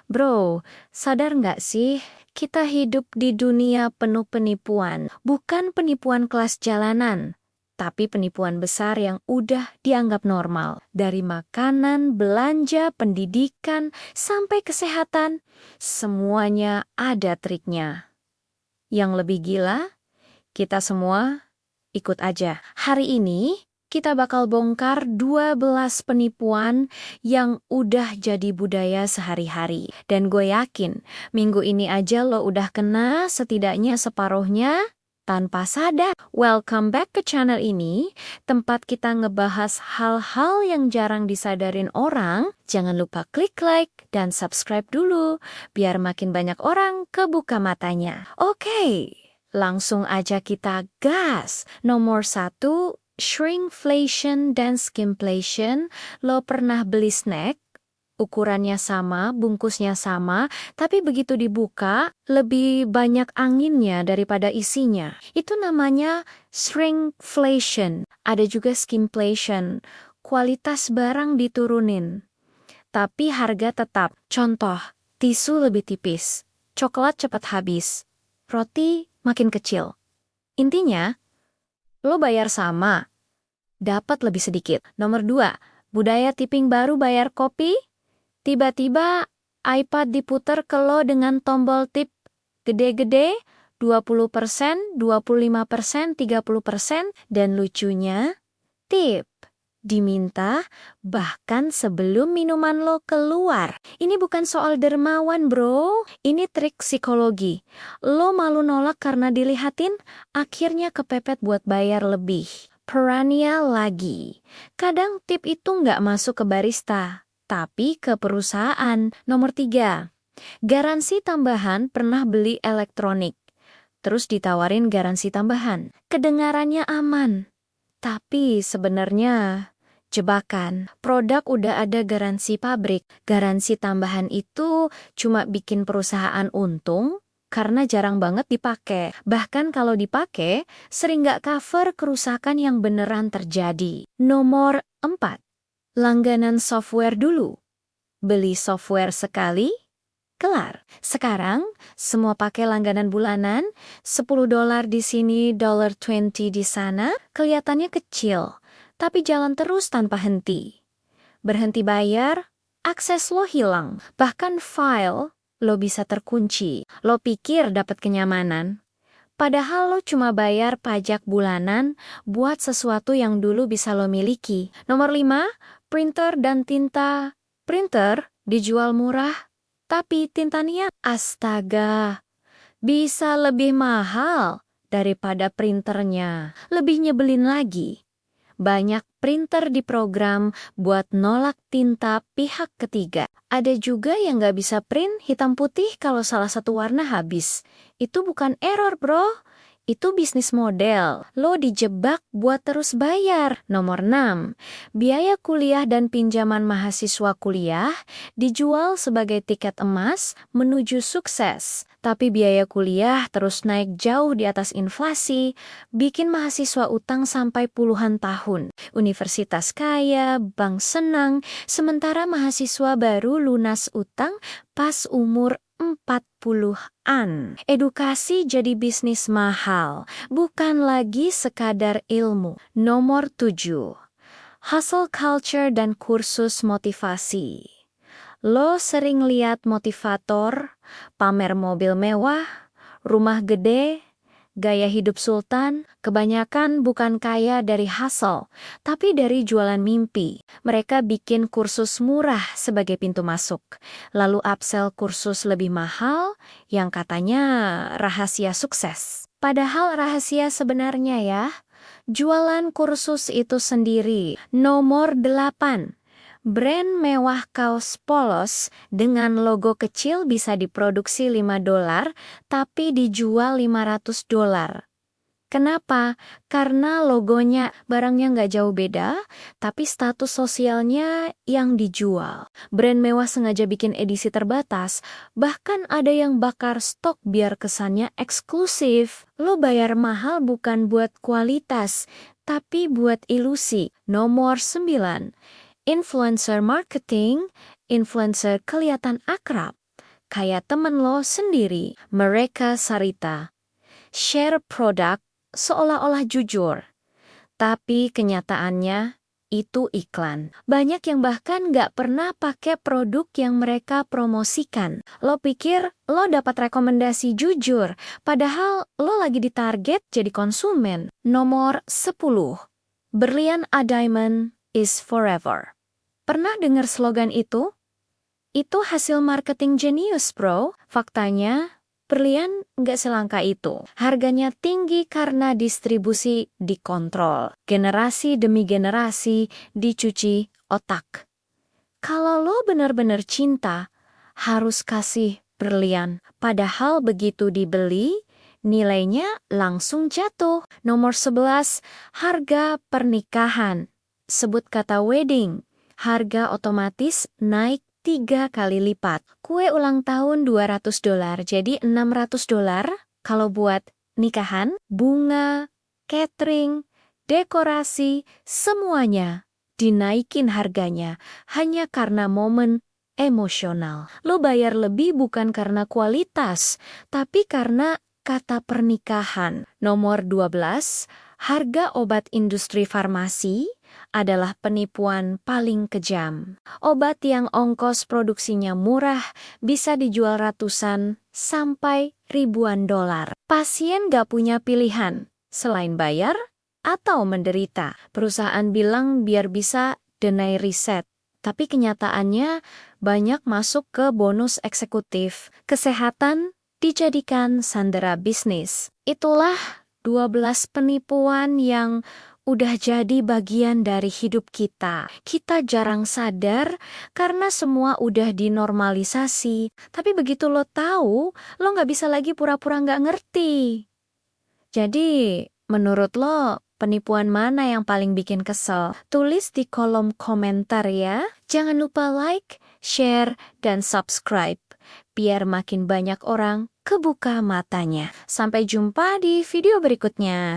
Bro, sadar nggak sih, kita hidup di dunia penuh penipuan. Bukan penipuan kelas jalanan, tapi penipuan besar yang udah dianggap normal. Dari makanan, belanja, pendidikan, sampai kesehatan, semuanya ada triknya. Yang lebih gila, kita semua ikut aja. Hari ini, kita bakal bongkar 12 penipuan yang udah jadi budaya sehari-hari. Dan gue yakin, minggu ini aja lo udah kena setidaknya separuhnya tanpa sadar. Welcome back ke channel ini, tempat kita ngebahas hal-hal yang jarang disadarin orang. Jangan lupa klik like dan subscribe dulu, biar makin banyak orang kebuka matanya. Oke. Langsung aja kita gas. Nomor 1, shrinkflation dan skimpflation. Lo pernah beli snack? Ukurannya sama, bungkusnya sama, tapi begitu dibuka, lebih banyak anginnya daripada isinya. Itu namanya shrinkflation. Ada juga skimpflation. Kualitas barang diturunin, tapi harga tetap. Contoh, tisu lebih tipis, coklat cepat habis, roti makin kecil. Intinya, lo bayar sama, dapat lebih sedikit. Nomor 2, budaya tipping baru bayar kopi. Tiba-tiba iPad diputer ke lo dengan tombol tip gede-gede, 20%, 25%, 30%, dan lucunya, tip diminta bahkan sebelum minuman lo keluar. Ini bukan soal dermawan, bro. Ini trik psikologi. Lo malu nolak karena dilihatin, akhirnya kepepet buat bayar lebih. Perennial lagi. Kadang tip itu nggak masuk ke barista, tapi ke perusahaan. Nomor 3, garansi tambahan. Pernah beli elektronik, terus ditawarin garansi tambahan. Kedengarannya aman, tapi sebenarnya jebakan. Produk udah ada garansi pabrik. Garansi tambahan itu cuma bikin perusahaan untung karena jarang banget dipakai. Bahkan kalau dipakai, sering nggak cover kerusakan yang beneran terjadi. Nomor 4, langganan software dulu. Beli software sekali, kelar. Sekarang, semua pakai langganan bulanan, $10 di sini, $20 di sana, kelihatannya kecil, tapi jalan terus tanpa henti. Berhenti bayar, akses lo hilang. Bahkan file lo bisa terkunci. Lo pikir dapat kenyamanan, padahal lo cuma bayar pajak bulanan buat sesuatu yang dulu bisa lo miliki. Nomor 5, printer dan tinta. Printer dijual murah, tapi tintanya astaga, bisa lebih mahal daripada printernya. Lebih nyebelin lagi, banyak printer diprogram buat nolak tinta pihak ketiga. Ada juga yang nggak bisa print hitam putih kalau salah satu warna habis. Itu bukan error, bro. Itu bisnis model. Lo dijebak buat terus bayar. Nomor 6, biaya kuliah dan pinjaman mahasiswa kuliah dijual sebagai tiket emas menuju sukses. Tapi biaya kuliah terus naik jauh di atas inflasi, bikin mahasiswa utang sampai puluhan tahun. Universitas kaya, bank senang, sementara mahasiswa baru lunas utang pas umur 40-an. Edukasi jadi bisnis mahal, bukan lagi sekadar ilmu. Nomor 7, hustle culture dan kursus motivasi. Lo sering lihat motivator, pamer mobil mewah, rumah gede, gaya hidup sultan. Kebanyakan bukan kaya dari hustle, tapi dari jualan mimpi. Mereka bikin kursus murah sebagai pintu masuk, lalu upsell kursus lebih mahal yang katanya rahasia sukses. Padahal rahasia sebenarnya ya, jualan kursus itu sendiri. Nomor 8, brand mewah kaos polos dengan logo kecil bisa diproduksi $5, tapi dijual $500. Kenapa? Karena logonya barangnya nggak jauh beda, tapi status sosialnya yang dijual. Brand mewah sengaja bikin edisi terbatas, bahkan ada yang bakar stok biar kesannya eksklusif. Lo bayar mahal bukan buat kualitas, tapi buat ilusi. Nomor 9, influencer marketing. Influencer kelihatan akrab, Kayak temen lo sendiri, mereka Sarita. Share produk seolah-olah jujur. Tapi kenyataannya itu iklan. Banyak yang bahkan nggak pernah pakai produk yang mereka promosikan. Lo pikir lo dapat rekomendasi jujur, padahal lo lagi ditarget jadi konsumen. Nomor 10. Berlian a diamond is forever. Pernah dengar slogan itu? Itu hasil marketing jenius, bro. Faktanya, berlian nggak selangka itu. Harganya tinggi karena distribusi dikontrol. Generasi demi generasi dicuci otak. Kalau lo benar-benar cinta, harus kasih berlian. Padahal begitu dibeli, nilainya langsung jatuh. Nomor 11, harga pernikahan. Sebut kata wedding. Harga otomatis naik 3 kali lipat. Kue ulang tahun $200 jadi $600. Kalau buat nikahan, bunga, catering, dekorasi, semuanya dinaikin harganya hanya karena momen emosional. Lo bayar lebih bukan karena kualitas, tapi karena kata pernikahan. Nomor 12, harga obat industri farmasi adalah penipuan paling kejam. Obat yang ongkos produksinya murah bisa dijual ratusan sampai ribuan dolar. Pasien gak punya pilihan selain bayar atau menderita. Perusahaan bilang biar bisa deny riset. Tapi kenyataannya banyak masuk ke bonus eksekutif. Kesehatan dijadikan sandera bisnis. Itulah 12 penipuan yang udah jadi bagian dari hidup kita. Kita jarang sadar karena semua udah dinormalisasi. Tapi begitu lo tahu, lo nggak bisa lagi pura-pura nggak ngerti. Jadi, menurut lo, penipuan mana yang paling bikin kesel? Tulis di kolom komentar ya. Jangan lupa like, share, dan subscribe. Biar makin banyak orang kebuka matanya. Sampai jumpa di video berikutnya.